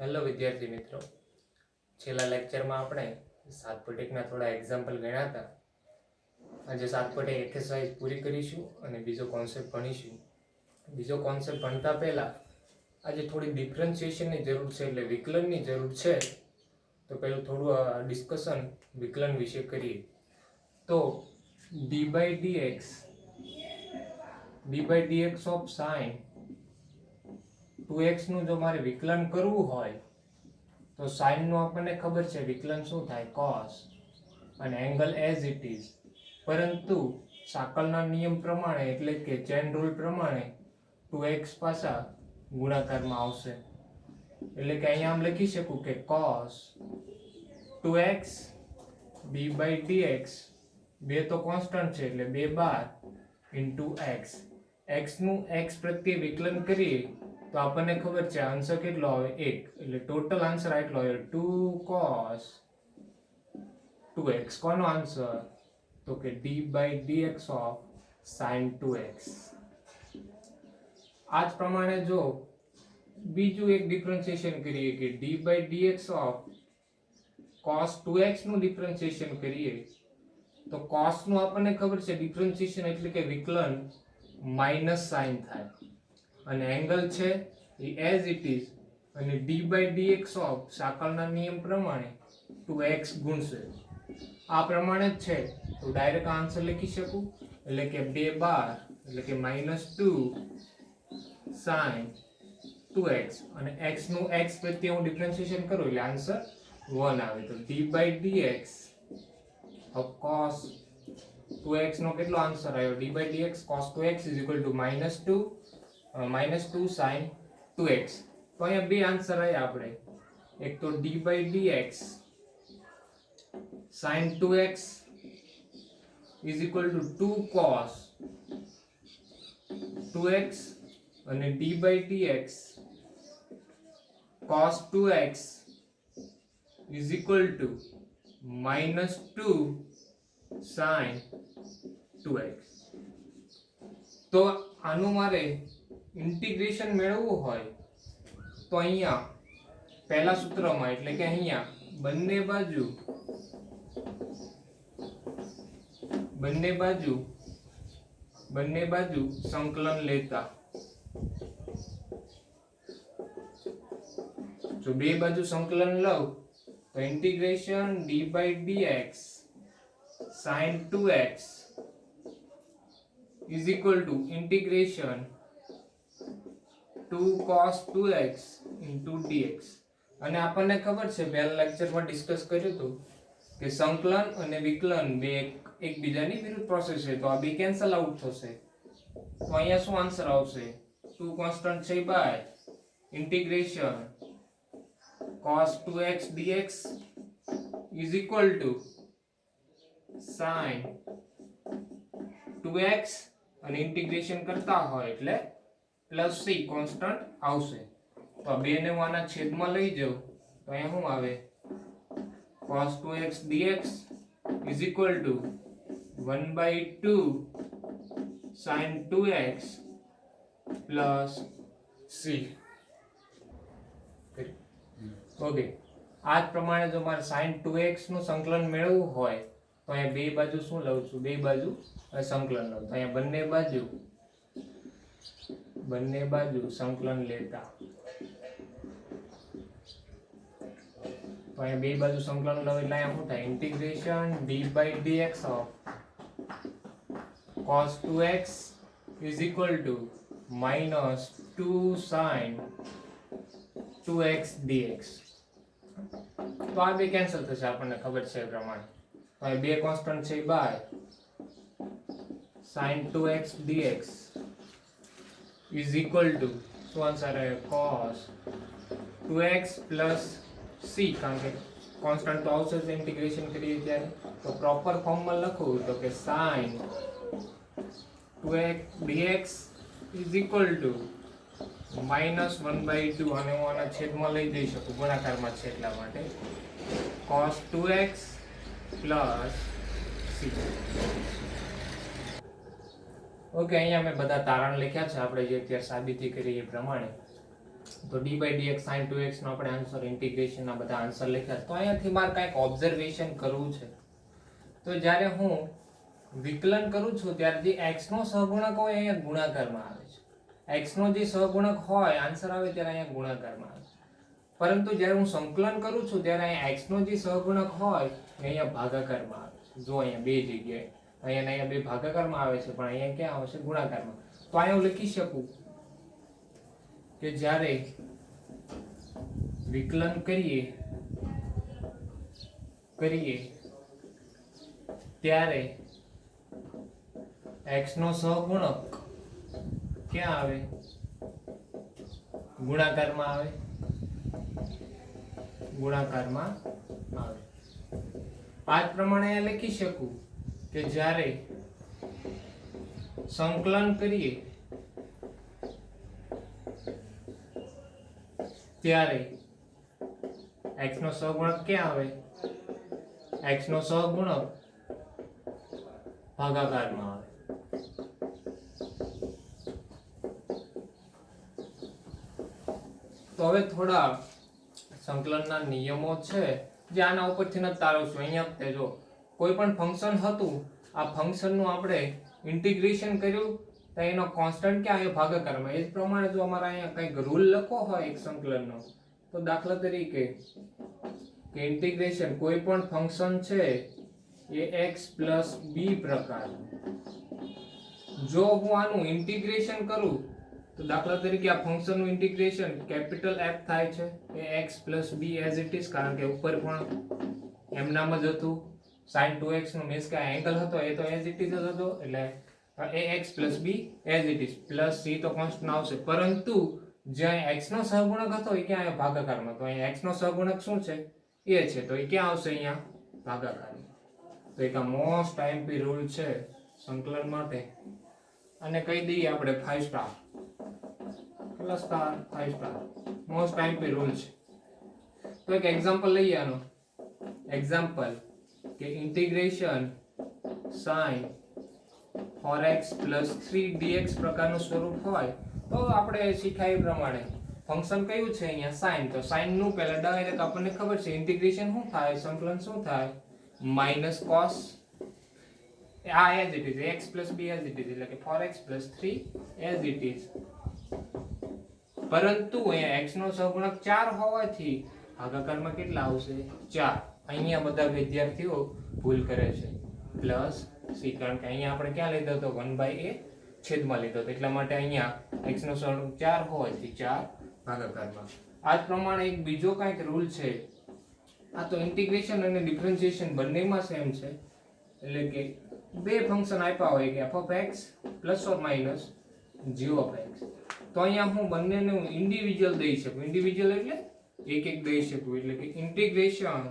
Hello વિદ્યાર્થી મિત્રો, છેલ્લા લેક્ચરમાં આપણે સાતપટેકના થોડા એક્ઝામ્પલ ગણ્યા હતા. આજે સાતપટેક એક્સરસાઇઝ પૂરી કરીશું અને બીજો કોન્સેપ્ટ ભણીશું. બીજો કોન્સેપ્ટ ભણતા પહેલાં આજે થોડી ડિફરન્શિએશનની જરૂર છે, એટલે વિકલનની જરૂર છે. તો પહેલું થોડું ડિસ્કશન વિકલન વિશે કરીએ. તો d by dx of sine 2x નું જો મારે વિકલન કરવું હોય તો સાઇન નું આપણને ખબર છે વિકલન શું થાય, cos, અને એંગલ એઝ ઇટ ઇઝ. પરંતુ સાકળના નિયમ પ્રમાણે એટલે કે ચેન રૂલ પ્રમાણે 2x પાછા ગુણાકારમાં આવશે. એટલે કે અહીંયા આમ લખી શકું કે cos 2x d by dx, બે તો કોન્સ્ટન્ટ છે એટલે 2 બાર ઇન્ટુ x. x નું x પ્રત્યે વિકલન કરીએ તો આપણને ખબર છે આન્સર કેટલો આવે 1, એટલે ટોટલ આન્સર આટલો આવે 2 cos 2x. કોનો આન્સર? તો કે d by dx of sin 2x. આ જ પ્રમાણે જો બીજું એક ડિફરન્શિએશન કરીએ કે d by dx of cos 2x નું ડિફરન્શિએશન કરીએ તો cos નું આપણને ખબર છે ડિફરન્શિએશન એટલે કે વિકલન માઈનસ સાઇન થાય, અને એંગલ છે એ એઝ ઇટ ઇઝ, અને d by dx ઓફ સાકળના નિયમ પ્રમાણે 2x ગુણશે. આ પ્રમાણે જ છે તો ડાયરેક્ટ આન્સર લખી શકું, એટલે કે 2 બાર એટલે કે -2 sin 2x, અને x નું x પ્રત્યે હું ડિફરન્શિએશન કરું એટલે આન્સર 1 આવે. તો d by dx of cos 2x નો કેટલો આન્સર આવ્યો? d by dx cos 2x is equal to -2 sin 2x. તો અહીંયા બે આન્સર આવ્યા આપણે. એક તો d by dx sin 2x is equal to 2 cos 2x, અને d by dx cos 2x is equal to -2 sin 2x. તો આનું મારે ઇન્ટિગ્રેશન મેળવવું હોય તો અહીંયા પહેલા સૂત્રમાં એટલે કે અહીંયા બંને બાજુ સંકલન લેતા, જો બે બાજુ સંકલન લઉં તો integration d by dx sin 2x is equal to integration 2 cos 2x into dx. અને આપણને ખબર છે પહેલા લેક્ચરમાં ડિસ્કસ કર્યું હતું કે સંકલન અને વિકલન બે એકબીજાની વિરુદ્ધ પ્રોસેસ છે, તો આ બે કેન્સલ આઉટ થશે. તો અહીંયા શું આન્સર આવશે? 2 કોન્સ્ટન્ટ છે by integration cos 2x dx is equal to sin 2x, અને ઇન્ટિગ્રેશન કરતા હોય એટલે પ્લસ c કોન્સ્ટન્ટ આવશે. તો આ બે ને હું આના છેદમાં લઈ જાઉં તો અહીંયા શું આવે? cos 2x dx is equal to 1/2 sin 2x plus c. Okay, આ જ પ્રમાણે જો મારે sin 2x નું સંકલન મેળવવું હોય તો અહીંયા બે બાજુ શું લઉં છું? બે બાજુ સંકલન લઉં. તો અહીંયા બંને બાજુ સંકલન લેતા, તો અહીંયા બે બાજુ સંકલન લઉં એટલે અહીંયા શું થાય? Integration d by dx of cos 2x is equal to -2 sin 2x dx. તો આ બે કેન્સલ થશે, આપણને ખબર છે એ પ્રમાણે. તો આ બે કોન્સ્ટન્ટ છે by sin 2x dx is equal to શું આન્સર આવે? cos 2x plus c, કારણ કે કોન્સ્ટન્ટ તો આવશે જ ઇન્ટિગ્રેશન કરીએ ત્યારે. તો પ્રોપર ફોર્મમાં લખું તો કે sin 2x dx is equal to -1/2, અને હું આના છેદમાં લઈ જઈ શકું, ગુણાકારમાં છે એટલા માટે, cos 2x plus c. Okay, અહીંયા મેં બધા તારણ લખ્યા છે આપણે જે અત્યારે સાબિતી કરી એ પ્રમાણે. તો d/dx sin 2x નો આપણે આન્સર ઇન્ટિગ્રેશન ના બધા આન્સર લખ્યા. તો અહીંયાથી મારે કંઈક ઓબ્ઝર્વેશન કરવું છે. તો જ્યારે હું વિકલન કરું છું ત્યારે જે x નો સહગુણક હોય અહીંયા ગુણાકારમાં આવે છે. x નો જે સહગુણક હોય આન્સર આવે ત્યારે અહીંયા ગુણાકારમાં આવે છે. પરંતુ જ્યારે હું સંકલન કરું છું ત્યારે અહીંયા x નો જે સહગુણક હોય એ અહીંયા ભાગાકારમાં આવે છે. જો અહીંયા બે જગ્યાએ અહીંયા બે ભાગાકારમાં આવે છે પણ અહીંયા ક્યાં આવશે ગુણાકારમાં. તો અહીંયા હું લખી શકું કે જ્યારે વિકલન કરીએ ત્યારે x નો સહગુણક ક્યાં આવે ગુણાકારમાં આવે આ જ પ્રમાણે અહીંયા લખી શકું કે જ્યારે સંકલન કરીએ ત્યારે x નો સહગુણક ક્યાં આવે x નો સહગુણક ભાગાકારમાં આવે. તો હવે થોડા સંકલનના નિયમો છે જે આના ઉપરથી ન તારવશું. અહીંયા જો કોઈ પણ ફંક્શન હતું આ ફંક્શનનું આપણે ઇન્ટિગ્રેશન કર્યું તો એનો કોન્સ્ટન્ટ ક્યાં આવ્યો ભાગાકારમાં. એ જ પ્રમાણે જો અમારે અહીંયા કંઈક રૂલ લખવો હોય એક સંકલનનો તો દાખલા તરીકે કે ઇન્ટિગ્રેશન કોઈ પણ ફંક્શન છે ax + b પ્રકારનું, જો હું આનું ઇન્ટિગ્રેશન કરું તો દાખલા તરીકે આ ફંક્શનનું ઇન્ટિગ્રેશન કેપિટલ F થાય છે ax + b as it is, કારણ કે ઉપર પણ એમ નામ જ હતું. sin 2x નો મીન્સ કે એંગલ હતો એ તો એઝ ઇટ ઇઝ જ હતો એટલે ax + b as it is plus c તો કોન્સ્ટન્ટ આવશે. પરંતુ જ્યાં x નો સહગુણક હતો એ ક્યાં ભાગાકારમાં. તો અહીંયા x નો સહગુણક શું છે એ છે તો એ ક્યાં આવશે અહીંયા ભાગાકારમાં. તો એક આ મોસ્ટ આઈએમપી રૂલ છે સંકલન માટે અને કહી દઈએ આપણે 5 સ્ટાર કેટલા star 5 star most IMP rule છે. તો એક એક્ઝામ્પલ લઈએ આનો. એક્ઝામ્પલ કે ઇન્ટિગ્રેશન sin 4x + 3dx પ્રકારનું સ્વરૂપ હોય તો આપણે શીખાય એ પ્રમાણે ફંક્શન કયું છે અહીંયા sin. તો sin નું પહેલા ડાયરેક્ટ આપણને ખબર છે ઇન્ટિગ્રેશન શું થાય સંકલન શું થાય માઈનસ cos આ as it is x + b as it is એટલે કે 4x + 3 એઝ ઇટ ઇઝ. પરંતુ અહીંયા x નો સહગુણક 4 હોવાથી ભાગાકારમાં કેટલા આવશે 4. અહીંયા બધા વિદ્યાર્થીઓ ભૂલ કરે છે પ્લસ c, કારણ કે અહીંયા આપણે ક્યાં લીધો તો 1/a છેદમાં લીધો તો એટલા માટે અહીંયા x નો સહગુણક 4 હોવાથી 4 ભાગાકારમાં. આ જ પ્રમાણે એક બીજો કંઈક રૂલ છે. આ તો ઇન્ટિગ્રેશન અને ડિફરન્શિએશન બંનેમાં સેમ છે. એટલે કે બે ફંક્શન આપ્યા હોય કે f(x) ± g(x). તો અહીંયા હું બંનેનું ઇન્ડિવિડ્યુઅલ દઈ શકું. ઇન્ડિવિડ્યુઅલ એટલે એક એક દઈ શકું. એટલે કે integration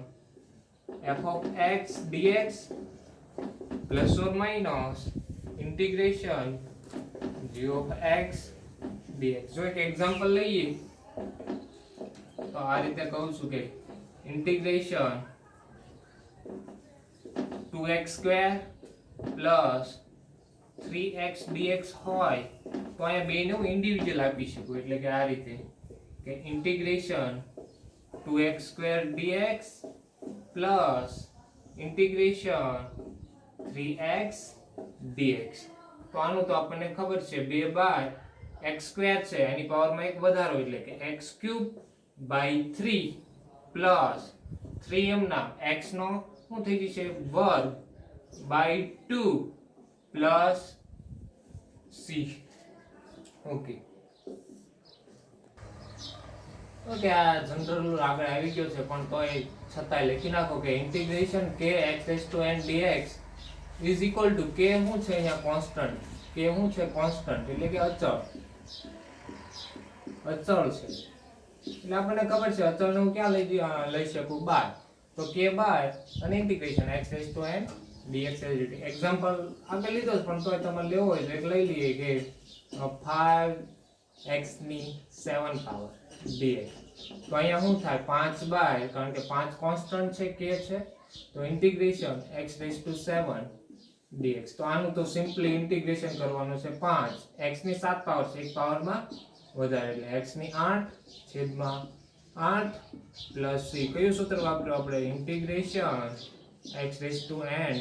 f(x) dx ± integration g(x) dx. જો એક એક્ઝામ્પલ લઈએ તો આ રીતે કહું છું કે ઇન્ટિગ્રેશન 2x² + 3x dx હોય તો અહીંયા બેનું ઇન્ડિવિડ્યુઅલ આપી શકું. એટલે કે આ રીતે કે integration 2x² dx + integration 3x dx. તો આનું તો આપણને ખબર છે 2/x² છે એની પાવરમાં એક વધારો એટલે કે x³/3 પ્લસ 3 એમના x નો શું થઈ જશે વર્ગ/2 પ્લસ c. ઓકે આ જનરલ આગળ આવી ગયો છે પણ તોય છતાંય લખી નાખો કે integration kxn dx is equal two k શું છે અહીંયા કોન્સ્ટન્ટ. k શું છે કોન્સ્ટન્ટ એટલે કે અચળ છે. એટલે આપણને ખબર છે અચળને હું ક્યાં લઈ શકું બહાર. તો k બાર અને ઇન્ટિગ્રેશન xn dx. એક્ઝામ્પલ આગળ લીધો પણ તોય તમારે લેવો હોય તો એક લઈ લઈએ કે 5x7 પાવર dx. તો અહીંયા શું થાય 5 કારણ કે 5 કોન્સ્ટન્ટ છે k છે તો ઇન્ટિગ્રેશન x7 dx. તો આનું તો સિમ્પલી ઇન્ટિગ્રેશન કરવાનું છે 5 x ની 7 પાવર છે એક પાવરમાં વધારે એટલે x ની 8 છેદમાં 8 પ્લસ c. કયું સૂત્ર વાપર્યું આપણે? Integration x raise to n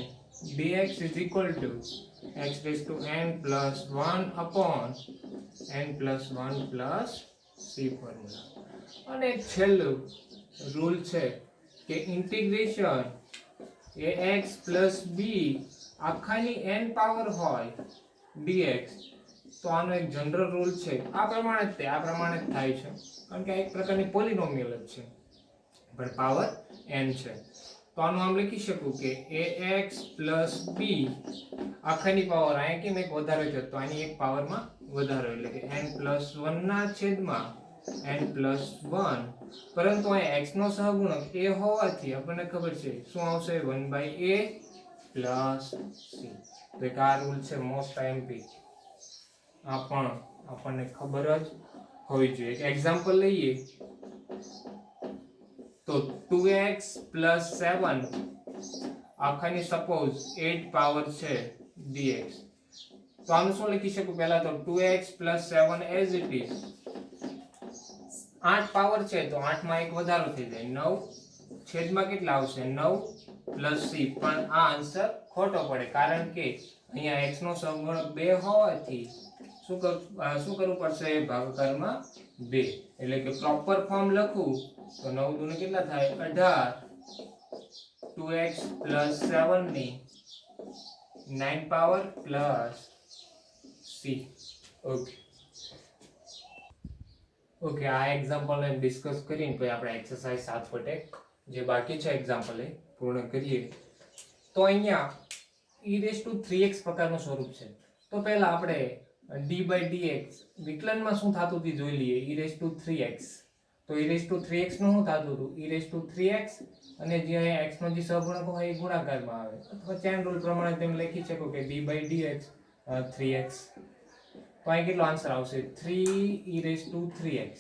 dx is equal to x raise to n plus 1 upon n plus 1 plus c formula. અને છેલ્લું રૂલ છે કે ઇન્ટિગ્રેશન ax પ્લસ b આખાની n પાવર હોય dx, તો આનો એક જનરલ રૂલ છે. આ પ્રમાણે જ થાય છે, કારણ કે આ એક પ્રકારની પોલિનોમિયલ જ છે પણ પાવર n છે. તો આનું આમ લખી શકું કે ax પ્લસ b આખાની પાવર, અહીંયા કેમ એક વધારો છે તો આની એક પાવરમાં વધારો એટલે કે n પ્લસ 1 ના છેદમાં n પ્લસ 1, પરંતુ અહીંયા x નો સહગુણક a હોવાથી આપણને ખબર છે શું આવશે? 1/a plus c. તો એક આ રૂલ છે મોસ્ટ આઈએમપી. આ પણ આપણને ખબર જ હોવી જોઈએ. એક એક્ઝામ્પલ લઈએ તો 2x પ્લસ 7 આખાની સપોઝ 8 પાવર છે dx. તો આનું શું લખી શકું? પહેલા તો 2x plus 7 as it is. 8 power છે તો 8 માં એક વધારો થઈ જાય 9 છેદમાં કેટલા આવશે? 9 પ્લસ c. પણ આ આન્સર ખોટો પડે, કારણ કે અહીંયા x નો સહગુણક 2 હોવાથી શું કરવું પડશે? ભાગાકારમાં 2. એટલે કે પ્રોપર ફોર્મ લખું તો 9 દુને કેટલા થાય? 18. 2x પ્લસ 7 ની 9 પાવર પ્લસ c. ઓકે, આ એક્ઝામ્પલ ને ડિસ્કસ કરીને પછી આપણે એક્સરસાઇઝ 7 જે બાકી છે એક્ઝામ્પલ એ પૂર્ણ કરીએ. તો અહીંયા e3x પ્રકારનું સ્વરૂપ છે. તો પહેલા આપણે d/dx વિકલનમાં શું થતું હતું જોઈ લઈએ. e3x, તો e3x નું શું થતું હતું? e3x અને જે અહીંયા x નો જે સહગુણક હોય એ ગુણાકારમાં આવે, અથવા ચેન રૂલ પ્રમાણે તમે લખી શકો કે d/dx 3x. તો અહીં કેટલો આન્સર આવશે? 3e3x.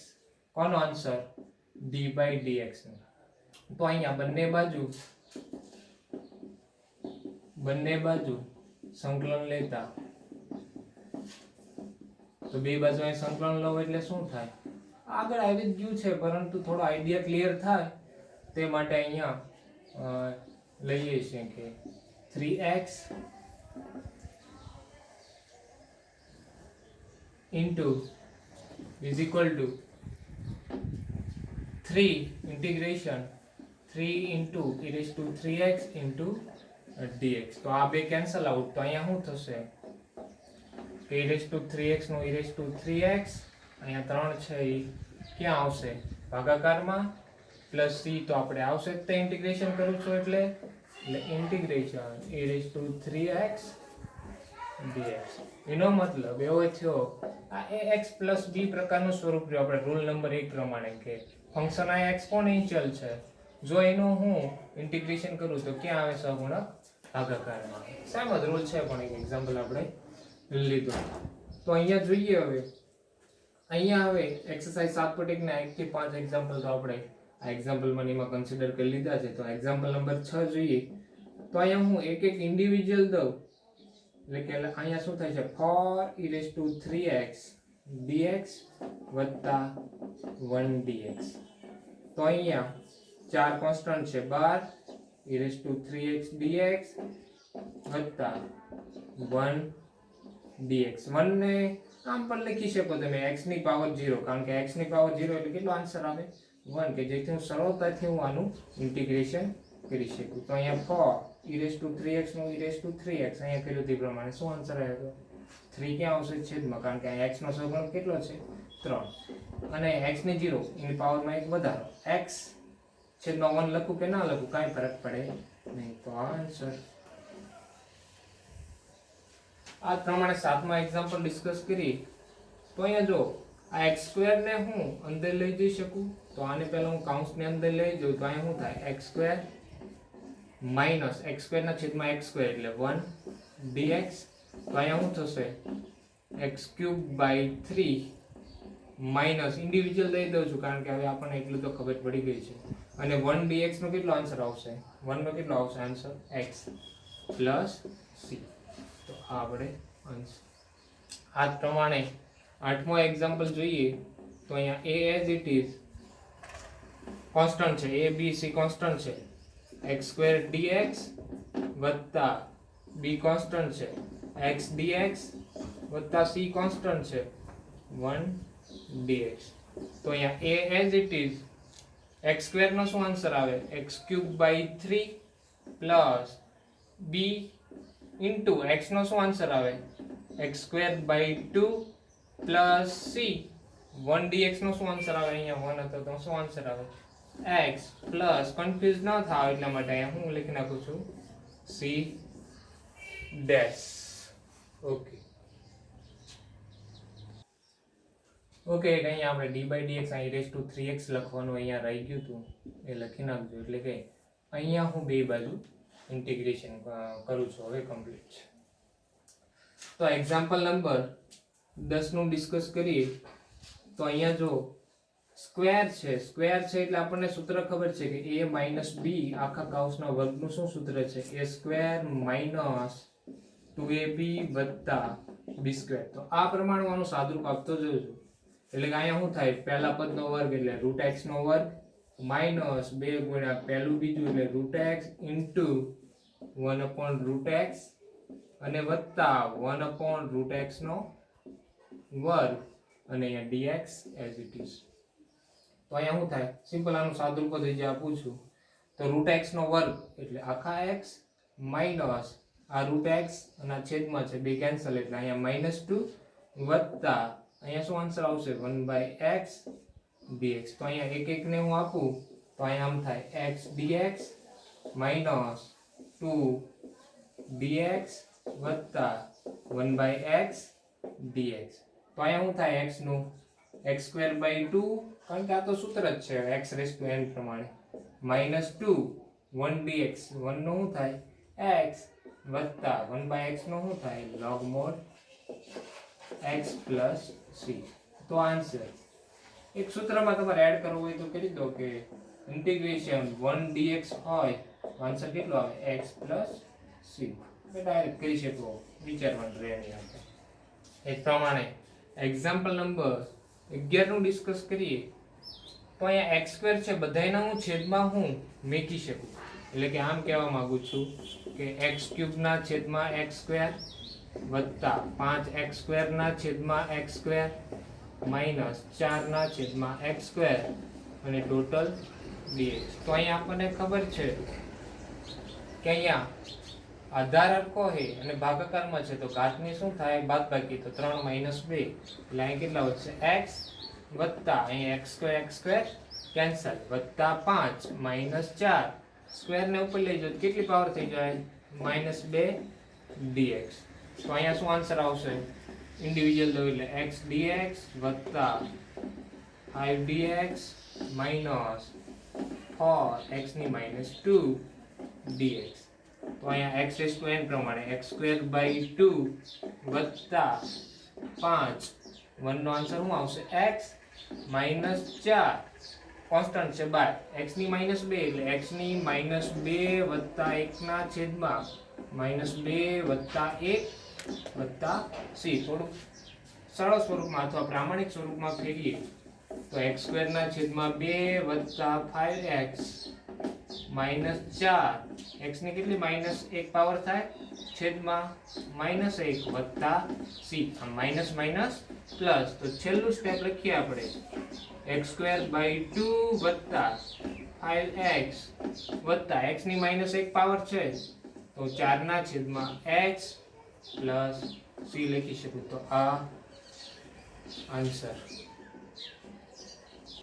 કોનો આન્સર? d/dx નો. તો અહીંયા બંને બાજુ સંકલન લેતા, તો બે બાજુ અહીં સંકલન લો એટલે શું થાય? આગળ આવી જ ગયું છે, પરંતુ થોડો આઈડિયા ક્લિયર થાય તે માટે અહીંયા લઈએ છીએ કે 3x into is equal to 3 integration 3 into e3x into dx. તો આ બે કેન્સલ આઉટ, તો અહીંયા શું થશે? e3x નો e3x અહીંયા 3 છે એ ક્યાં આવશે? ભાગાકારમાં પ્લસ c. તો આપણે આવશે તે ઇન્ટિગ્રેશન કરું છું એટલે ઇન્ટિગ્રેશન e3x dx. એનો મતલબ એવો થયો આ ax પ્લસ b પ્રકારનું સ્વરૂપ રહ્યું આપણે રૂલ નંબર 1 પ્રમાણે કે ફંક્શન આ એક્સપોનેન્શિયલ છે. જો એનું હું ઇન્ટિગ્રેશન કરું તો ક્યાં આવે? સહગુણક ભાગાકારમાં. સેમ જ રૂલ છે પણ એક એક્ઝામ્પલ આપણે લીધું. તો અહીંયા જોઈએ અહીંયા હવે એક્સરસાઇઝ 7.1 ના 1 થી 5 એક્ઝામ્પલ તો આપણે આ એક્ઝામ્પલ એમાં કન્સિડર કરી લીધા છે. તો એક્ઝામ્પલ નંબર 6 જોઈએ તો અહીંયા હું એક ઇન્ડિવિજ્યુઅલ દઉં એટલે કે અહીંયા શું થાય છે? 4e3x dx વત્તા 1 dx. તો અહીંયા ચાર કોન્સ્ટન્ટ છે 12e3x dx વત્તા 1 dx. 1 ને આમ પણ લખી શકો તમે x ની પાવર 0, કારણ કે x ની પાવર 0 એટલે કેટલો આન્સર આવે? 1, કે જેથી હું સરળતાથી હું આનું ઇન્ટિગ્રેશન કરી શકું. તો અહીંયા 4e3x નું e3x અહીંયા કર્યું તે પ્રમાણે શું આન્સર આવ્યો? 3 ક્યાં આવશે? છેદમાં, કારણ કે અહીંયા x નો સહગુણક કેટલો છે? 3, અને x ની 0 એની પાવરમાં એક વધારો. x છેદમાં 1 લખું કે ના લખું કાંઈ ફરક પડે નહીં. તો આ આન્સર. આ પ્રમાણે 7મા એક્ઝામ્પલ ડિસ્કસ કરી. તો અહીંયા જો આ x2 ને હું અંદર લઈ જઈ શકું, તો આને પહેલા હું કૌંસની અંદર લઈ જાઉં તો અહીંયા શું થાય? x2 માઈનસ x2 ના છેદમાં x2 એટલે 1 dx. તો અહીંયા શું થશે? x3/3 માઈનસ ઇન્ડિવિજ્યુઅલ લઈ દઉં છું કારણ કે હવે આપણને એટલું તો ખબર પડી ગઈ છે. અને 1 dx નો કેટલો આન્સર આવશે? 1 નો કેટલો આવશે આન્સર? x plus c. તો આ આપણે આન્સર આ પ્રમાણે આઠમો એક્ઝામ્પલ જોઈએ તો અહીંયા a as it is constant છે, a b c કોન્સ્ટન્ટ છે, x² dx વત્તા b કોન્સ્ટન્ટ છે, x dx વત્તા c કોન્સ્ટન્ટ છે, 1 dx. તો અહીંયા a as it is x² નો શું આન્સર આવે, x³ / 3 plus b into x નો શું આન્સર આવે, x² / 2 પ્લસ c 1 dx નો શું આન્સર આવે, અહીંયા 1 હતો તો શું આન્સર આવે, x પ્લસ કન્ફ્યુઝ ન થાવ એટલા માટે અહીંયા હું લખી નાખું છું c ડેશ. ઓકે ઓકે અહીંયા આપણે d/dx અહીં e3x લખવાનું અહીંયા રહી ગયું હતું એ લખી નાખજો, એટલે કે અહીંયા હું બે બાજુ ઇન્ટિગ્રેશન કરું છું હવે કમ્પ્લીટ છે. તો એક્ઝામ્પલ નંબર 10 નું ડિસ્કસ કરીએ તો અહીંયા જો સ્ક્વેર છે એટલે આપણને સૂત્ર ખબર છે કે a - b આખા કૌંસના વર્ગનું શું સૂત્ર છે, a² - 2ab + b². તો આ પ્રમાણે આનું સાદુરૂપ આપતો જોજો, એટલે કે અહીંયા શું થાય, પહેલા પદનો વર્ગ એટલે √x નો વર્ગ માઈનસ 2 ગુણ્યા પહેલું બીજું એટલે √x ઇન્ટુ 1/√x અને વત્તા 1/√x નો વર્ગ અને અહીંયા dx એઝ ઇટ ઇઝ. તો અહીંયા શું થાય, સિમ્પલ આનું સાદુરૂપ જ જે આપું છું તો √x નો વર્ગ એટલે આખા x માઈનસ આ √x અને આ છેદમાં છે બે કેન્સલ એટલે અહીંયા -2 વત્તા અહીંયા શું આન્સર આવશે 1/x dx. તો અહીંયા એક એક ને હું આપું તો અહીંયા આમ થાય x dx માઈનસ 2 dx વત્તા 1/x dx. તો અહીંયા શું થાય, x નું x²/2 કારણ કે આ તો સૂત્ર જ છે x⁴n પ્રમાણે -2 1 dx 1 નો શું થાય x વત્તા 1/x નો શું થાય log mod x plus c. તો આન્સર એક સૂત્રમાં તમારે એડ કરવું હોય તો કરી દો કે ઇન્ટિગ્રેશન 1 dx હોય તો આન્સર કેટલો આવે x plus c. તમે ડાયરેક્ટ કરી શકો, વિચારવાનું રહે નહીં આપણે. એ પ્રમાણે એક્ઝામ્પલ નંબર 11 નું ડિસ્કસ કરીએ તો અહીંયા x² છે બધાયના હું છેદમાં હું મેકી શકું, એટલે કે આમ કહેવા માંગુ છું કે x³ ના છેદમાં x² વત્તા 5x² ના છેદમાં x² માઈનસ 4 ના છેદમાં x² અને ટોટલ dx. તો અહીંયા આપણને ખબર છે કે અહીંયા આધાર હરખો છે અને ભાગાકારમાં છે તો ઘાતની શું થાય બાદબાકી, તો 3 - 2 એટલે અહીં કેટલા વધશે x વત્તા અહીં x² કેન્સલ વત્તા 5 -4 સ્ક્વેર ને ઉપર લઈ જાઓ કેટલી પાવર થઈ જાય -2 dx. તો અહીંયા શું આન્સર આવશે, ઇન્ડિવિડ્યુઅલ લો એટલે x dx વત્તા 5 dx માઈનસ 4x ની -2 dx. તો અહીંયા x⁴n પ્રમાણે x²/2 વત્તા 5 1 નો આન્સર શું આવશે x -4 કોન્સ્ટન્ટ છે બાય x ની -2 એટલે x ની -2 વત્તા 1 ના છેદમાં -2 વત્તા 1 વત્તા c. થોડું સરળ સ્વરૂપમાં અથવા પ્રામાણિક સ્વરૂપમાં ફેરવીએ તો x² ના છેદમાં 2 વત્તા 5x -4 x ની કેટલી -1 પાવર થાય છેદમાં -1 વત્તા c. માઈનસ માઈનસ પ્લસ, તો છેલ્લું સ્ટેપ લખીએ આપણે x²/2 વત્તા 5x વત્તા x ની -1 પાવર છે તો 4 ના છેદમાં x પ્લસ c લખી શકું. તો આ આન્સર